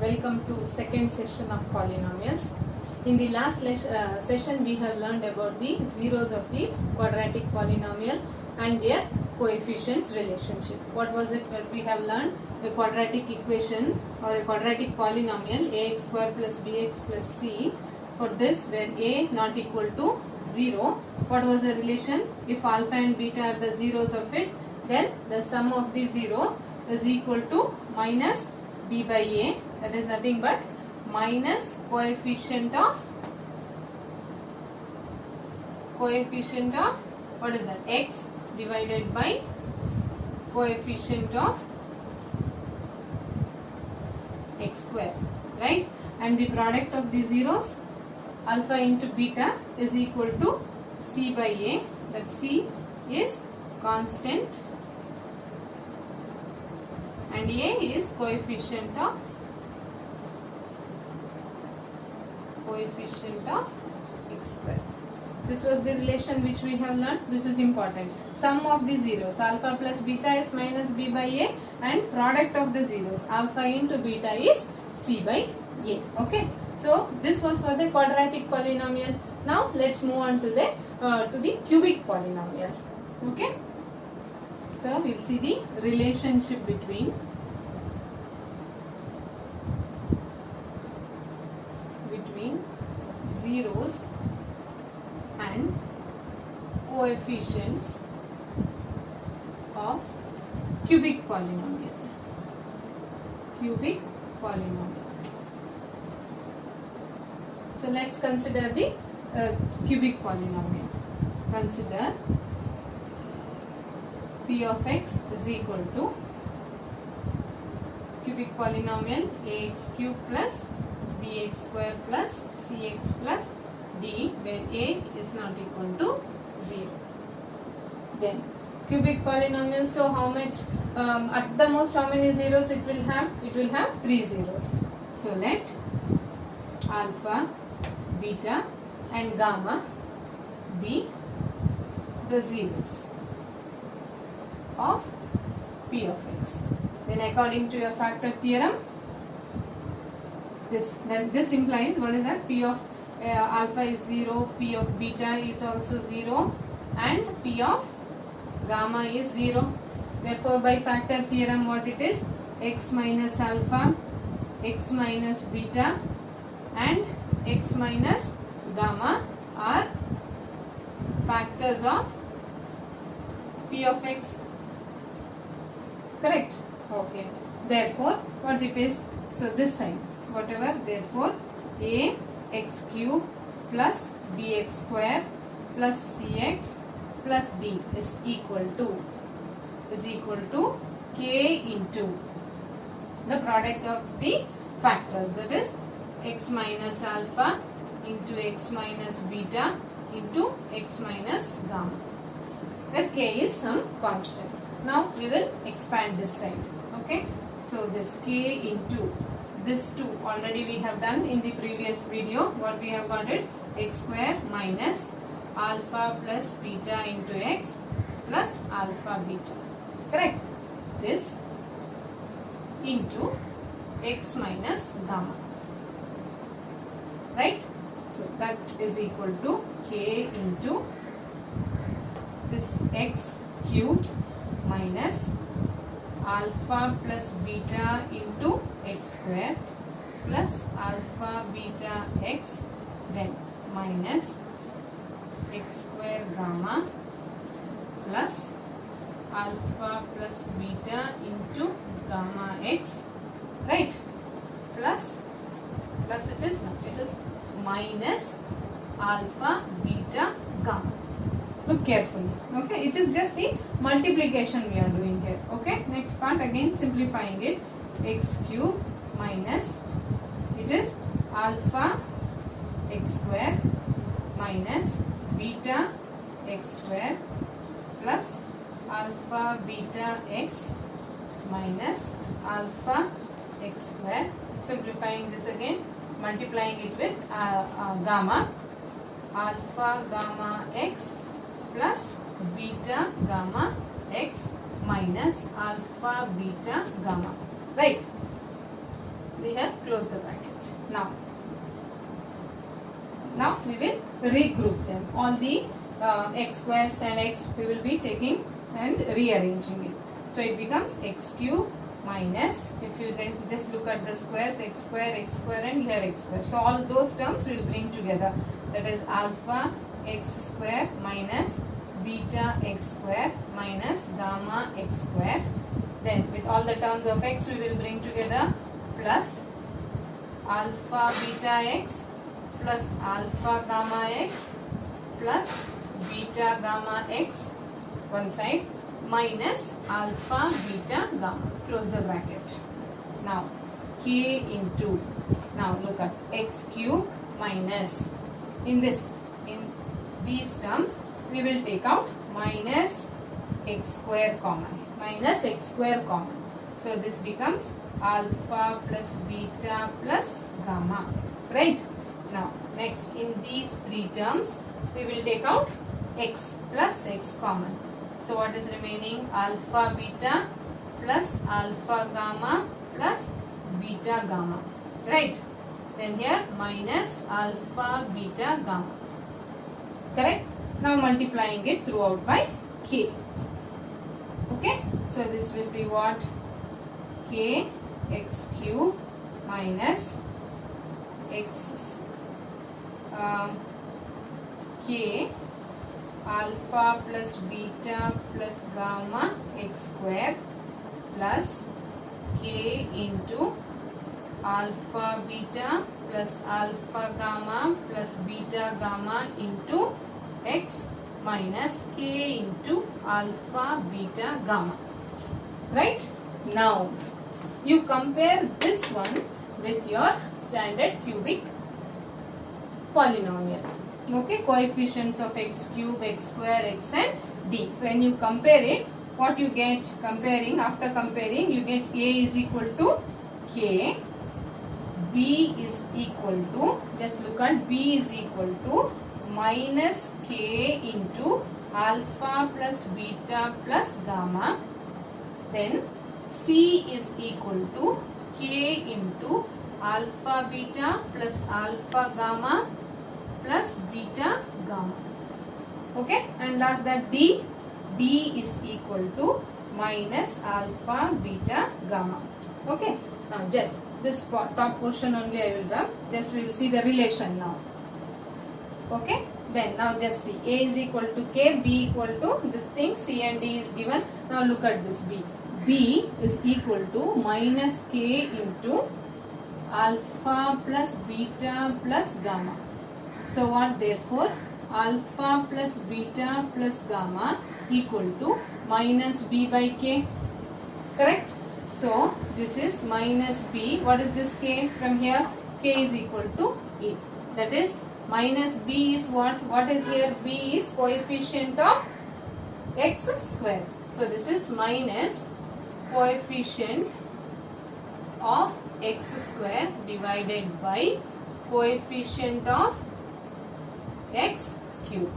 Welcome to second session of polynomials. In the last session we have learned about the zeros of the quadratic polynomial and their coefficients relationship. What was it that we have learned? A quadratic equation or a quadratic polynomial ax square plus bx plus c. For this, where a not equal to 0, what was the relation? If alpha and beta are the zeros of it, then the sum of the zeros is equal to minus b by a, that is nothing but minus coefficient of what is that, x divided by coefficient of x square, right? And the product of the zeros, alpha into beta, is equal to c by a, that c is constant and a is coefficient of x square. This was the relation which we have learned. This is important. Sum of the zeros, alpha plus beta is minus b by a, and product of the zeros, alpha into beta, is c by a. Okay. So this was for the quadratic polynomial. Now let's move on to the cubic polynomial. Okay. So we'll see the relationship between zeros and coefficients of cubic polynomial. So let's consider the cubic polynomial. Consider p of x is equal to cubic polynomial ax cube plus bx square plus cx plus d, where a is not equal to 0. Then cubic polynomial, so how much, at the most how many zeros it will have? It will have 3 zeros. So let alpha, beta and gamma be the zeros of p of x. Then according to your factor theorem, this implies, what is that? P of alpha is 0, p of beta is also 0 and p of gamma is 0. Therefore by factor theorem, what it is? X minus alpha, x minus beta and x minus gamma are factors of p of x. Correct? Okay. Therefore what it is? So this side, whatever, therefore a x cube plus bx square plus cx plus d is equal to k into the product of the factors, that is x minus alpha into x minus beta into x minus gamma, where k is some constant. Now we will expand this side. Okay, so this k into this 2 already we have done in the previous video. What we have got it? X square minus alpha plus beta into x plus alpha beta. Correct? This into x minus gamma. Right? So that is equal to k into this x cube minus alpha plus beta into x square plus alpha beta x, then minus x square gamma plus alpha plus beta into gamma x, right? Plus it is not, it is minus alpha beta gamma. Look carefully. Okay, it is just the multiplication we are doing here. Okay, next part, again simplifying it, x cube minus, it is alpha x square minus beta x square plus alpha beta x minus alpha x square. Simplifying this again, multiplying it with gamma, alpha gamma x plus beta gamma x minus alpha beta gamma. Right? We have close the bracket. Now we will regroup them. All the x squares and x we will be taking and rearranging it. So it becomes x cube minus, if you just look at the squares, x square and here x square. So all those terms we will bring together. That is alpha x square minus beta x square minus gamma x square. Then with all the terms of x we will bring together plus alpha beta x plus alpha gamma x plus beta gamma x one side minus alpha beta gamma. Close the bracket. Now k into, now look at x cube minus, in these terms we will take out minus x square common. So this becomes alpha plus beta plus gamma. Right? Now next, in these three terms we will take out x plus x common. So what is remaining? Alpha beta plus alpha gamma plus beta gamma. Right? Then here minus alpha beta gamma. Correct? Now multiplying it throughout by k. Okay? So this will be what? K x cube minus x k alpha plus beta plus gamma x square plus k into alpha beta plus alpha gamma plus beta gamma into x minus k into alpha beta gamma. Right? Now you compare this one with your standard cubic polynomial. Okay, coefficients of x cube, x square, x and d. When you compare it, what you get? After comparing you get a is equal to k, b is equal to, just look at, b is equal to minus k into alpha plus beta plus gamma. Then c is equal to k into alpha beta plus alpha gamma plus beta gamma. Okay, and last that d is equal to minus alpha beta gamma. Okay, now just this top portion only I will rub. Just we will see the relation now. Okay, then now just see, a is equal to k, b equal to this thing, c and d is given. Now look at this b. B is equal to minus k into alpha plus beta plus gamma. So what? Therefore alpha plus beta plus gamma equal to minus b by k. Correct? So this is minus b. What is this k from here? K is equal to a. That is minus b is what? What is here? B is coefficient of x square. So this is minus coefficient of x square divided by coefficient of x cube.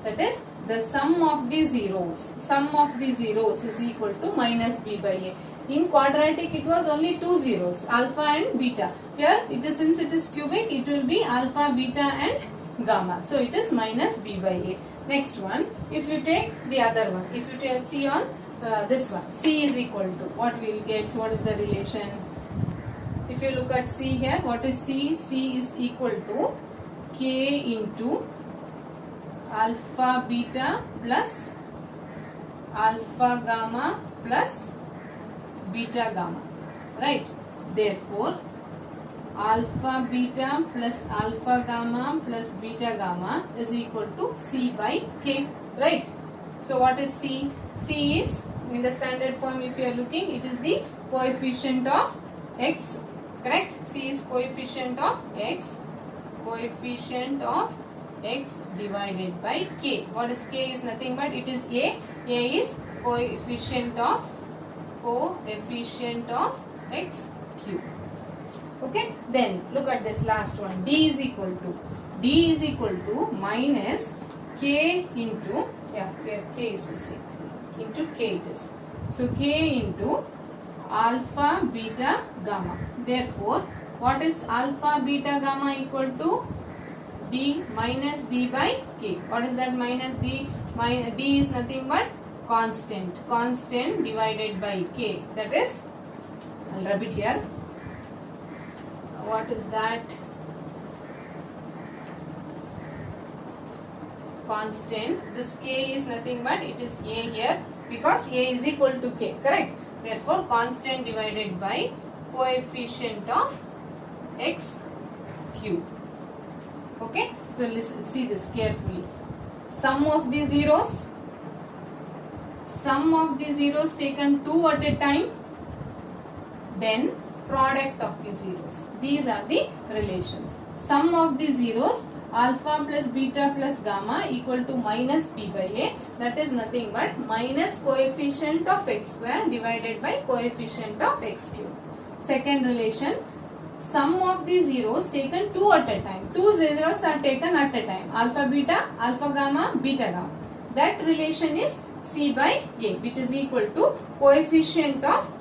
That is the sum of the zeros. Sum of the zeros is equal to minus b by a. In quadratic it was only two zeros, alpha and beta. Here it is, since it is cubic, it will be alpha, beta and gamma. So it is minus b by a. Next one, if you take the other one, if you take see on this one, c is equal to, what we will get? What is the relation? If you look at c here, what is c? C is equal to k into alpha beta plus alpha gamma plus beta gamma. Right? Therefore alpha beta plus alpha gamma plus beta gamma is equal to c by k. Right? So what is c? C is, in the standard form if you are looking, it is the coefficient of x. Correct? C is coefficient of x. Coefficient of x divided by k. What is k? Is nothing but it is a. A is coefficient of x cube. Okay, then look at this last one. D is equal to minus k into, here k is missing, into k it is. So k into alpha beta gamma. Therefore What is alpha, beta, gamma equal to? D minus D by K. What is that minus D? D is nothing but constant. Constant divided by K. That is, I'll rub it here. What is that? Constant. This K is nothing but, it is A here, because A is equal to K. Correct? Therefore, constant divided by coefficient of X cube. Okay, so listen, see this carefully. Sum of the zeros taken 2 at a time, then product of the zeros. These are the relations. Sum of the zeros, alpha plus beta plus gamma equal to minus p by a, that is nothing but minus coefficient of x square divided by coefficient of x cube. Second relation, sum of the zeros taken 2 at a time. 2 zeros are taken at a time. Alpha beta, alpha gamma, beta gamma. That relation is c by a, which is equal to coefficient of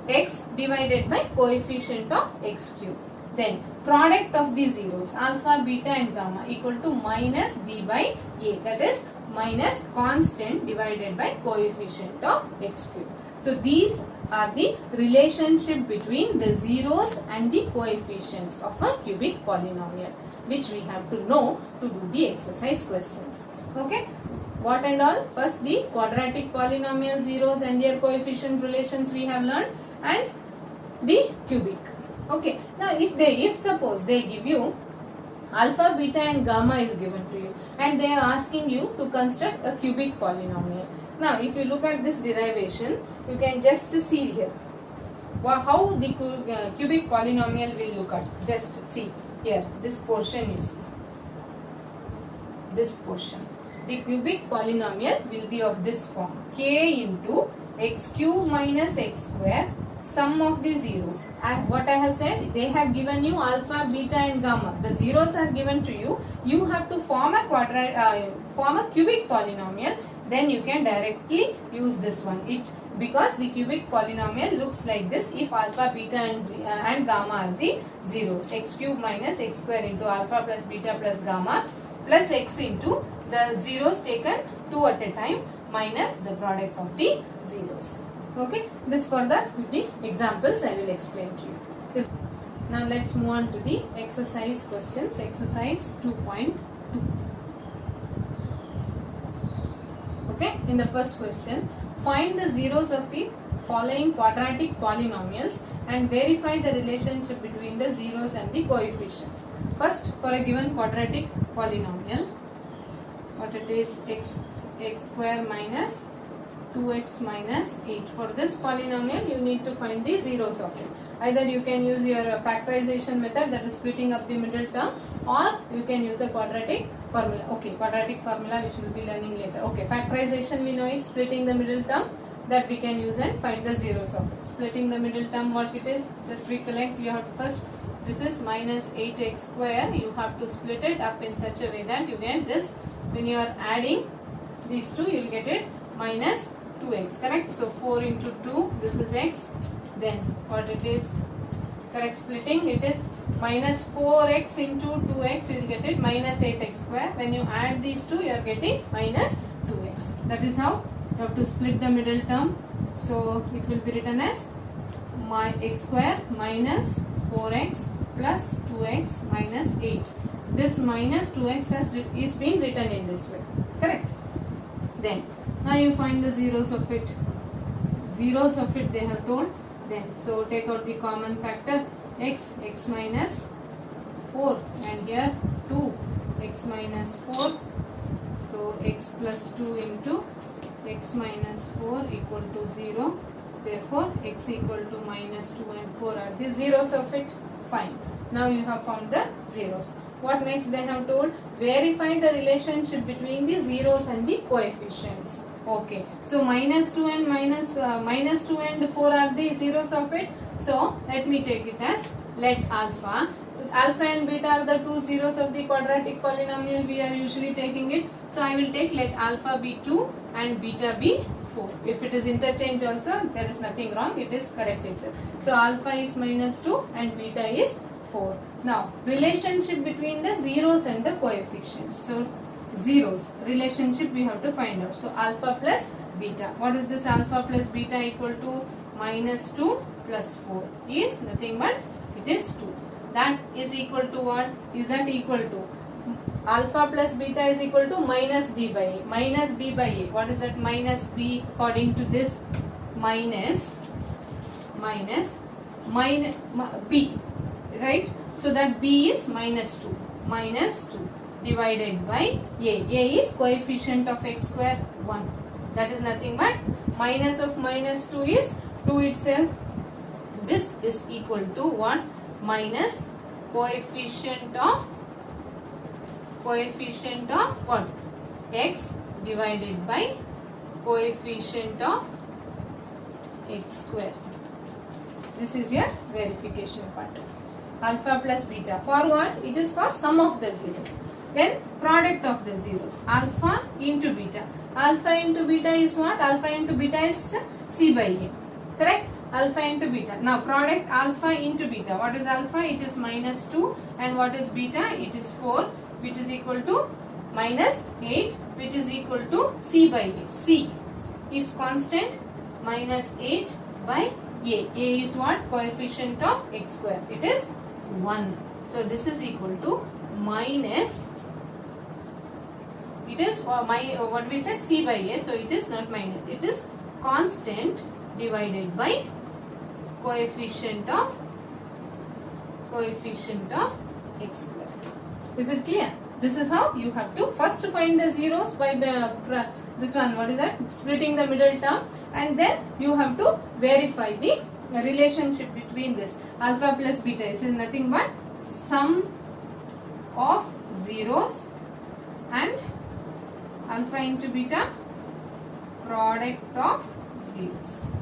x divided by coefficient of x cube. Then product of the zeros, alpha, beta and gamma equal to minus d by a, that is minus constant divided by coefficient of x cube. So these are the relationship between the zeros and the coefficients of a cubic polynomial, which we have to know to do the exercise questions. Okay, what and all? First, the quadratic polynomial zeros and their coefficient relations we have learned, and the cubic. Okay, now if suppose they give you alpha, beta and gamma is given to you, and they are asking you to construct a cubic polynomial. Now if you look at this derivation, you can just see here how the cubic polynomial will look at. Just see here, this portion you see, this portion. The cubic polynomial will be of this form: k into x cube minus x square, sum of the zeros. What I have said, they have given you alpha, beta and gamma. The zeros are given to you. You have to form a cubic polynomial. Then you can directly use this one. Because the cubic polynomial looks like this if alpha, beta and gamma are the zeros. X cube minus x square into alpha plus beta plus gamma plus x into the zeros taken 2 at a time minus the product of the zeros. Okay, this further with the examples I will explain to you. Now let's move on to the exercise questions. Exercise 2.2. Okay, in the first question, find the zeros of the following quadratic polynomials and verify the relationship between the zeros and the coefficients. First, for a given quadratic polynomial, what it is, x square minus 2x minus 8. For this polynomial, you need to find the zeros of it. Either you can use your factorization method, that is splitting up the middle term, or you can use the quadratic formula. Okay, quadratic formula which we will be learning later. Okay, factorization we know it, splitting the middle term, that we can use and find the zeros of it. Splitting the middle term, what it is, just recollect, you have to first, this is minus 8x square, you have to split it up in such a way that you get this. When you are adding these two, you will get it minus 2x, correct? So 4 into 2, this is x. Then what it is, correct splitting, it is minus 4x into 2x, you will get it minus 8x square. When you add these two, you are getting minus 2x. That is how you have to split the middle term. So it will be written as x square minus 4x plus 2x minus 8. This minus 2x is being written in this way, correct? Then now you find the zeros of it. Zeros of it they have told. Then so take out the common factor, x minus 4, and here 2, x minus 4. So x plus 2 into x minus 4 equal to 0. Therefore x equal to minus 2 and 4 are the zeros of it. Fine. Now you have found the zeros. What next they have told? Verify the relationship between the zeros and the coefficients. Okay. So minus 2 and minus 2 and 4 are the zeros of it. So let me take it as, let alpha and beta are the two zeros of the quadratic polynomial we are usually taking it. So I will take let alpha be 2 and beta be 4. If it is interchange also, there is nothing wrong, it is correct itself. So alpha is minus 2 and beta is 4. Now relationship between the zeros and the coefficients. So zeros relationship we have to find out. So alpha plus beta. What is this alpha plus beta equal to? Minus 2 plus 4 is nothing but it is 2. That is equal to what? Is that equal to? Alpha plus beta is equal to minus b by a. Minus b by a. What is that minus b according to this? Minus b. Right? So that b is minus 2. Minus 2 divided by a. A is coefficient of x square 1. That is nothing but minus of minus 2 is 2 itself. This is equal to what? Minus coefficient of what? X divided by coefficient of x square. This is your verification part. Alpha plus beta. For what? It is for sum of the zeros. Then product of the zeros. Alpha into beta. Alpha into beta is what? Alpha into beta is c by a. Correct? Alpha into beta. Now product alpha into beta. What is alpha? It is minus 2. And what is beta? It is 4, which is equal to minus 8, which is equal to c by a. C is constant, minus 8 by a. A is what? Coefficient of x square. It is 1. So this is equal to minus, it is what we said, c by a. So it is not minus, it is constant divided by coefficient of x square. Is it clear? This is how you have to first find the zeros by this one. What is that? Splitting the middle term, and then you have to verify the relationship between this. Alpha plus beta is nothing but sum of zeros and alpha into beta product of zeros.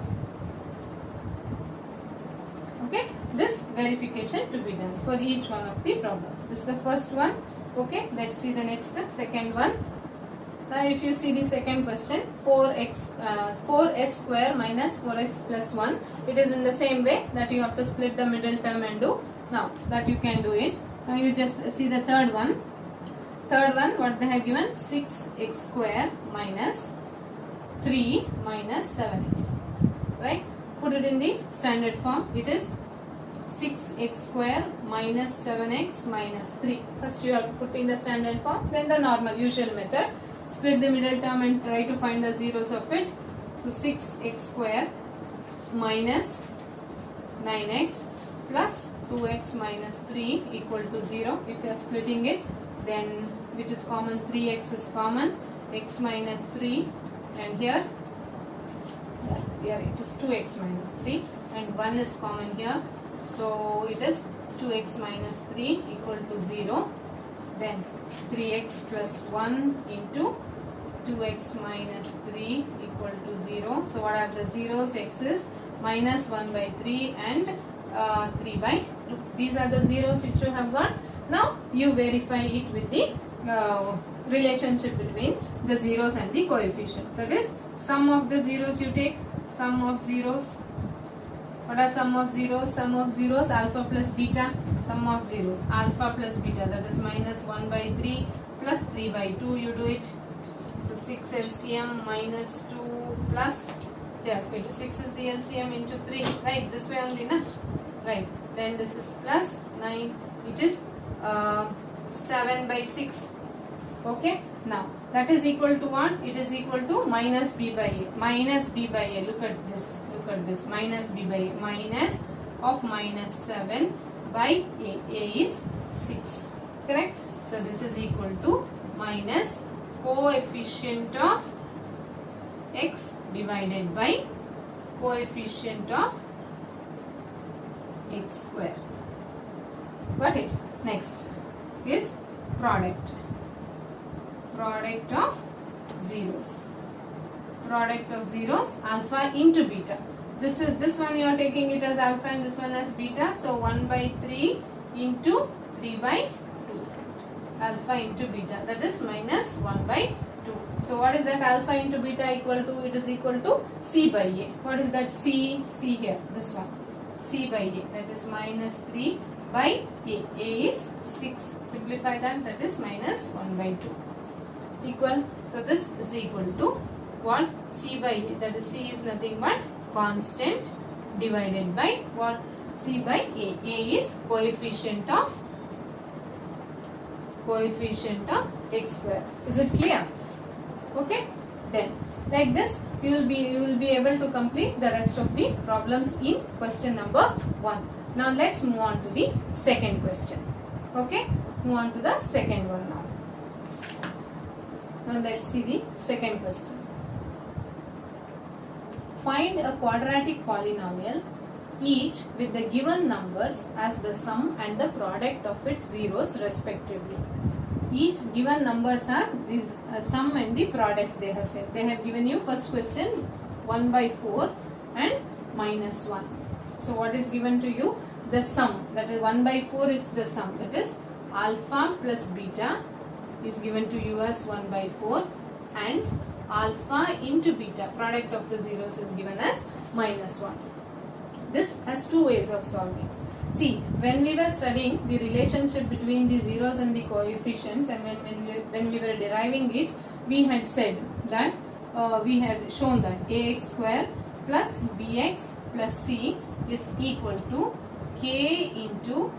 Okay, this verification to be done for each one of the problems. This is the first one. Okay, let's see the next second one. Now if you see the second question, 4s square minus 4x plus 1, it is in the same way that you have to split the middle term and do. Now that you can do it. Now you just see the third one. Third one, what they have given? 6x square minus 3 minus 7x. Right? Put it in the standard form. It is 6x square minus 7x minus 3. First you have to put in the standard form, then the normal usual method. Split the middle term and try to find the zeros of it. So 6x square minus 9x plus 2x minus 3 equal to 0. If you are splitting it, then which is common? 3x is common. X minus 3, and here it is 2x minus 3, and 1 is common here. So it is 2x minus 3 equal to 0. Then 3x plus 1 into 2x minus 3 equal to 0. So what are the zeros? X is minus 1 by 3 and 3 by 2. These are the zeros which you have got. Now you verify it with the relationship between the zeros and the coefficients. That is, sum of the zeros you take. Sum of zeros. What are sum of zeros? Sum of zeros, alpha plus beta. Sum of zeros, alpha plus beta, that is minus 1 by 3 plus 3 by 2. You do it. So 6 LCM minus 2 plus, here 6 is the LCM into 3. Right, this way only, na? Right. Then this is plus 9. It is 7 by 6. Okay. Now that is equal to what? It is equal to minus b by a. Minus b by a. Look at this. Look at this. Minus b by a. Minus of minus 7 by a. A is 6. Correct? So this is equal to minus coefficient of x divided by coefficient of x square. Got it? Next is product. Product of zeros. Product of zeros, alpha into beta. This one you are taking it as alpha and this one as beta. So 1 by 3 into 3 by 2. Alpha into beta. That is minus 1 by 2. So what is that alpha into beta equal to? It is equal to c by a. What is that c? C here. This one. c by a, that is minus 3 by a. A is 6. Simplify that, that is minus 1 by 2 equal. So this is equal to what? C by a, that is c is nothing but constant divided by what? C by a. A is coefficient of x square. Is it clear? Okay. Then like this you will be able to complete the rest of the problems in question number 1. Now let's move on to the second question. Okay, move on to the second one now. Now let's see the second question. Find a quadratic polynomial each with the given numbers as the sum and the product of its zeros respectively. Each given numbers are these sum and the products they have said. They have given you first question 1 by 4 and minus 1. So what is given to you? The sum, that is 1 by 4 is the sum, that is alpha plus beta is given to you as 1 by 4 and alpha into beta, product of the zeros, is given as minus 1. This has two ways of solving. See, when we were studying the relationship between the zeros and the coefficients, and when we were deriving it, we had said that we had shown that ax square plus bx plus c is equal to k into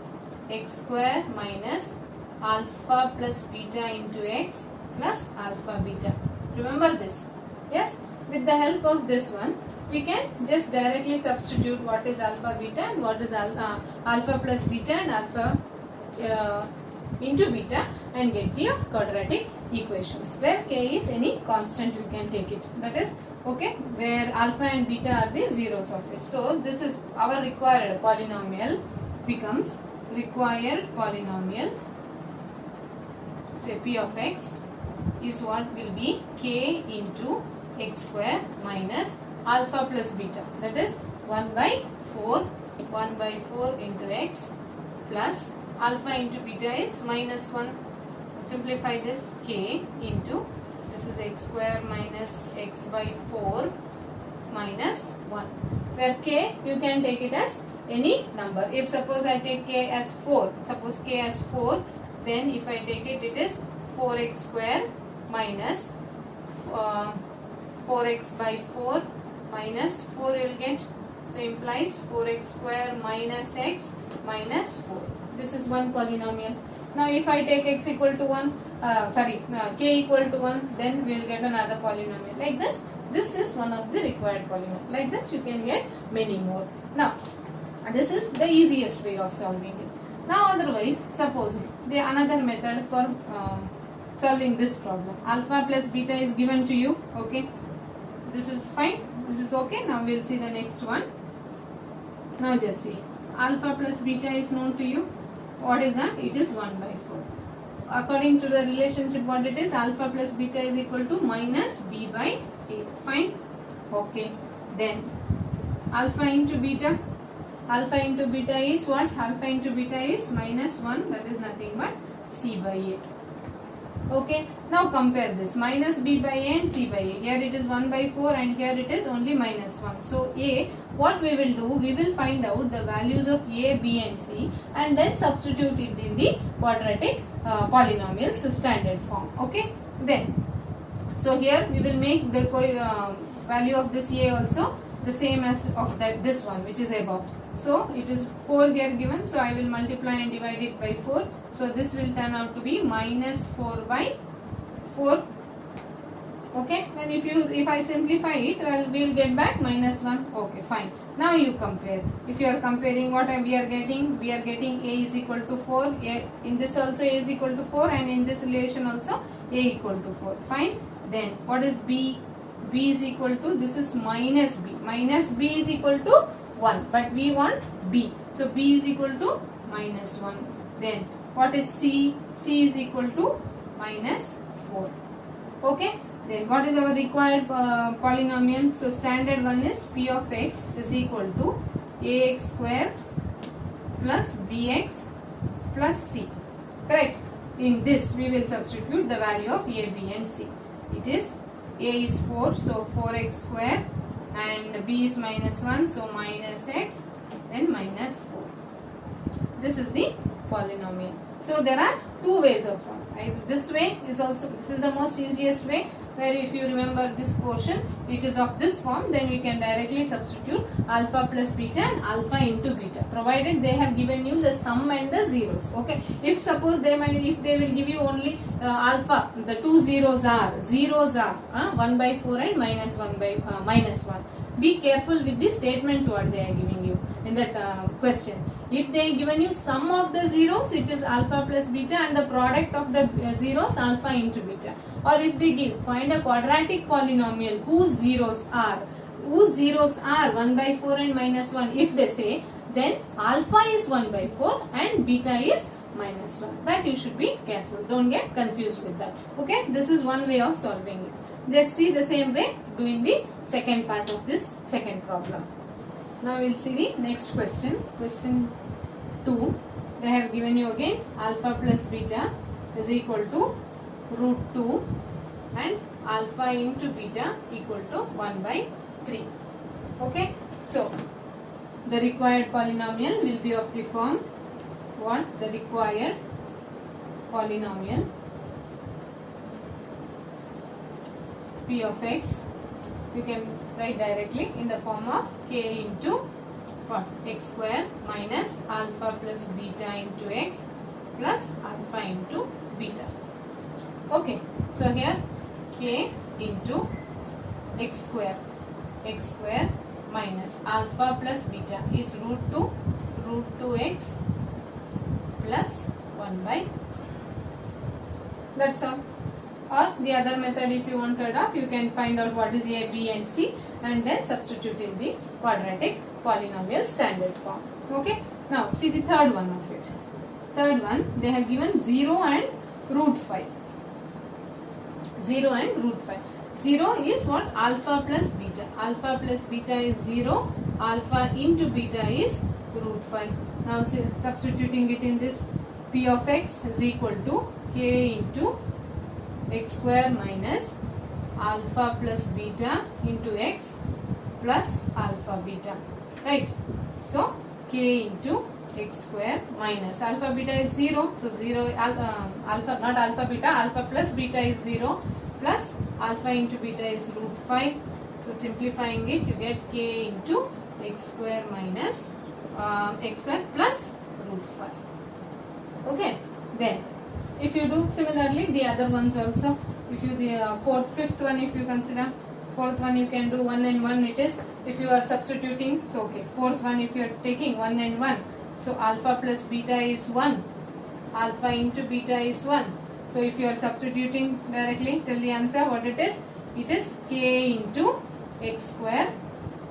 x square minus alpha plus beta into x plus alpha beta. Remember this? Yes? With the help of this one, we can just directly substitute what is alpha beta and what is alpha plus beta and alpha into beta and get the quadratic equations where k is any constant. You can take it, that is okay, where alpha and beta are the zeros of it. So this is our required polynomial, becomes required polynomial, say p of x is what will be k into x square minus alpha plus beta, that is 1 by 4 into x plus alpha into beta is minus 1. Simplify this, k into, this is x square minus x by 4 minus 1, where k you can take it as any number. If suppose I take k as 4, suppose k as 4, then if I take it, it is 4x square minus 4x by 4 minus 4 will get, so implies 4x square minus x minus 4. This is one polynomial. Now if I take x equal to 1, k equal to 1, then we will get another polynomial. Like this, this is one of the required polynomial. Like this you can get many more. Now this is the easiest way of solving it. Now otherwise, suppose the another method for solving this problem. Alpha plus beta is given to you. Okay, this is fine. This is okay. Now we will see the next one. Now just see, alpha plus beta is known to you. What is that? It is 1 by 4. According to the relationship, what it is? Alpha plus beta is equal to minus b by a. Fine. Okay. Then alpha into beta. Alpha into beta is what? Alpha into beta is minus 1. That is nothing but c by a. Okay, now compare this, minus b by a and c by a. Here it is 1 by 4 and here it is only minus 1. So a, what we will do, we will find out the values of a, b and c and then substitute it in the quadratic polynomials standard form. Okay, then so here we will make the value of this a also the same as of that this one which is above. So it is 4 here given, so I will multiply and divide it by 4. So this will turn out to be minus 4 by 4. Okay, and if I simplify it, well, we will get back minus 1. Okay, fine. Now you compare. If you are comparing, what we are getting? We are getting a is equal to 4. In this also a is equal to 4 and in this relation also a equal to 4. Fine. Then what is b? B is equal to, this is minus b. Minus b is equal to 1, but we want b. So b is equal to minus 1. Then what is c? C is equal to minus 4. Okay. Then what is our required polynomial? So standard one is p of x is equal to ax square plus bx plus c. Correct. In this we will substitute the value of a, b and c. It is a is 4, so 4x square, and b is minus 1, so minus x then minus 4. This is the polynomial. So there are two ways of solving. This way is also, this is the most easiest way, where if you remember this portion, it is of this form, then we can directly substitute alpha plus beta and alpha into beta, provided they have given you the sum and the zeros. Okay, if suppose they will give you only alpha, the two zeros are 1 by 4 and minus 1 by minus 1. Be careful with the statements what they are giving you in that question. If they given you sum of the zeros, it is alpha plus beta, and the product of the zeros alpha into beta. Or if they give, find a quadratic polynomial whose zeros are 1 by 4 and minus 1. If they say, then alpha is 1 by 4 and beta is minus 1. That you should be careful. Don't get confused with that. Okay, this is one way of solving it. Let's see the same way doing the second part of this second problem. Now we'll see the next question. Question 2. They have given you again alpha plus beta is equal to root 2 and alpha into beta equal to 1 by 3. Okay. So the required polynomial will be of the form what? The required polynomial p of x, you can write directly in the form of k into what? X square minus alpha plus beta into x plus alpha into beta. Okay, so here k into x square minus alpha plus beta is root 2x plus 1 by, that's all. Or the other method, if you want to adopt, you can find out what is a, b and c and then substitute in the quadratic polynomial standard form. Okay. Now see the third one of it. Third one, they have given 0 and root 5. 0 and root 5. 0 is what? Alpha plus beta. Alpha plus beta is 0. Alpha into beta is root 5. Now see, substituting it in this, p of x is equal to k into x square minus alpha plus beta into x plus alpha beta, right? So k into x square minus alpha beta is 0, so 0 alpha, not alpha beta, alpha plus beta is 0 plus alpha into beta is root 5. So simplifying it, you get k into x square minus x square plus root 5. Okay, then if you do similarly the other ones also, if you the fifth one, if you consider, fourth one you can do 1 and 1 it is, if you are substituting, so okay, fourth one if you are taking 1 and 1, so alpha plus beta is 1, alpha into beta is 1. So if you are substituting directly, tell the answer what it is k into x square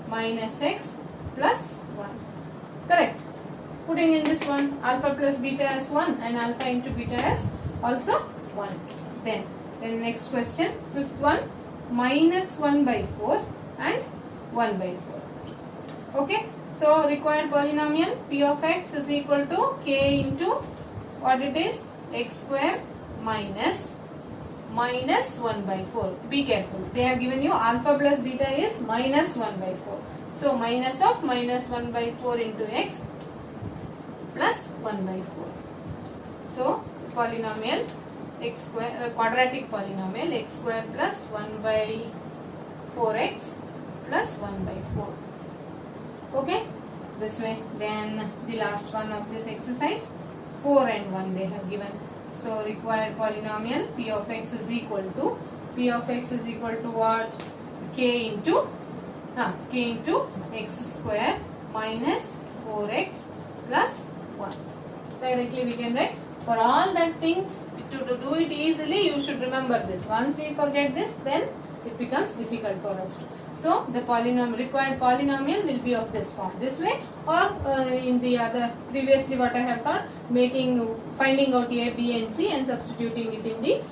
minus x plus 1, correct? Putting in this one, alpha plus beta as 1 and alpha into beta as also 1. Then next question, fifth one, minus 1 by 4 and 1 by 4. Okay, so required polynomial p of x is equal to k into what it is, x square minus 1 by 4. Be careful, they have given you alpha plus beta is minus 1 by 4. So minus of minus 1 by 4 into x plus 1 by 4. So polynomial x square, quadratic polynomial x square plus 1 by 4x plus 1 by 4. Okay, this way. Then the last one of this exercise, 4 and 1 they have given. So required polynomial p of x is equal to what? K into x square minus 4x plus 1. Directly we can write. For all that things, to do it easily, you should remember this. Once we forget this, then it becomes difficult for us to. So the required polynomial will be of this form, this way, or in the other, previously what I have taught, finding out a, b and c and substituting it in the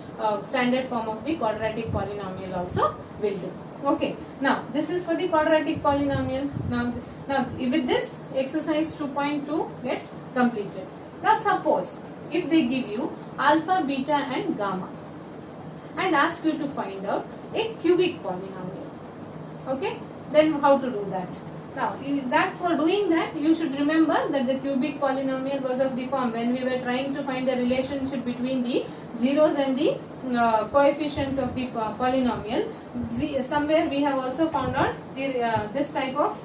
standard form of the quadratic polynomial also will do. Okay, now this is for the quadratic polynomial. Now with this exercise 2.2 gets completed. Now suppose if they give you alpha, beta and gamma and ask you to find out a cubic polynomial. Okay, then how to do that? Now, that for doing that, you should remember that the cubic polynomial was of the form when we were trying to find the relationship between the zeros and the coefficients of the polynomial. Somewhere we have also found out this type of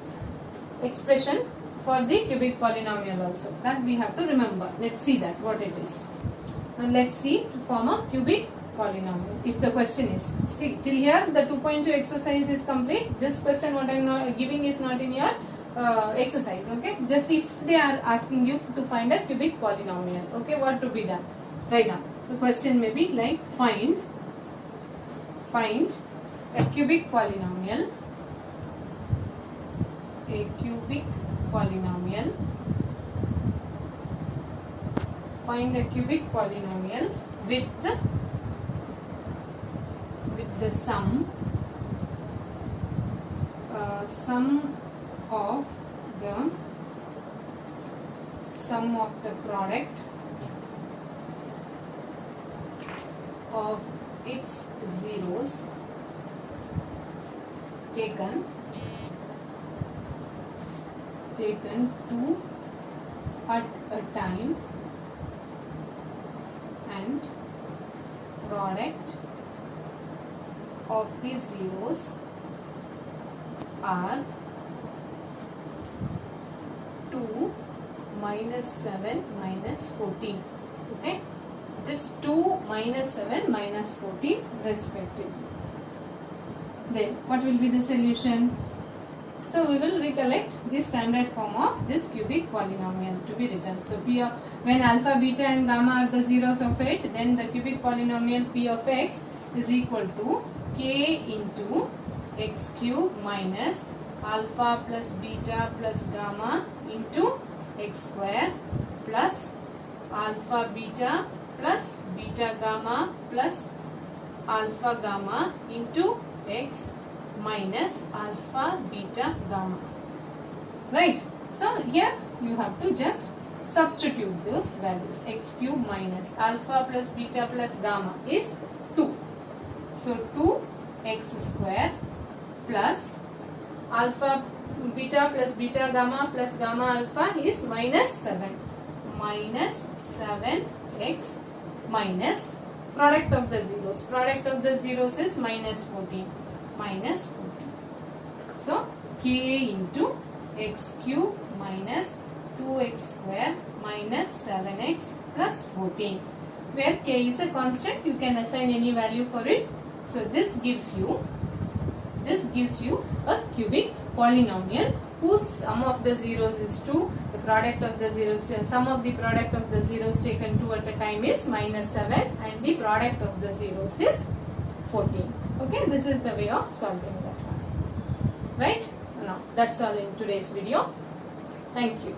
expression for the cubic polynomial also. That we have to remember. Let's see that what it is. Now let's see to form a cubic polynomial. If the question is till here, the 2.2 exercise is complete. This question what I am not giving is not in your exercise. Okay, just if they are asking you to find a cubic polynomial. Okay, what to be done right now? The question may be like find a cubic polynomial. A cubic polynomial. Find a cubic polynomial with the sum of the product of its zeros taken two at a time and product of the zeros are 2 minus 7 minus 14. Okay, it is 2 minus 7 minus 14 respectively. Then what will be the solution? So we will recollect the standard form of this cubic polynomial to be written. So when alpha, beta and gamma are the zeros of it, then the cubic polynomial p of x is equal to k into x cube minus alpha plus beta plus gamma into x square plus alpha beta plus beta gamma plus alpha gamma into x minus alpha beta gamma. Right. So here you have to just substitute those values. X cube minus alpha plus beta plus gamma is 2. So 2x square plus alpha beta plus beta gamma plus gamma alpha is minus 7. Minus 7x minus product of the zeros. Product of the zeros is minus 14. Minus 14. So k into x cube minus 2x square minus 7x plus 14. Where k is a constant, you can assign any value for it. So this gives you a cubic polynomial whose sum of the zeros is 2. The product of the zeros, sum of the product of the zeros taken 2 at a time is minus 7 and the product of the zeros is 14. Okay, this is the way of solving that one. Right? Now, that's all in today's video. Thank you.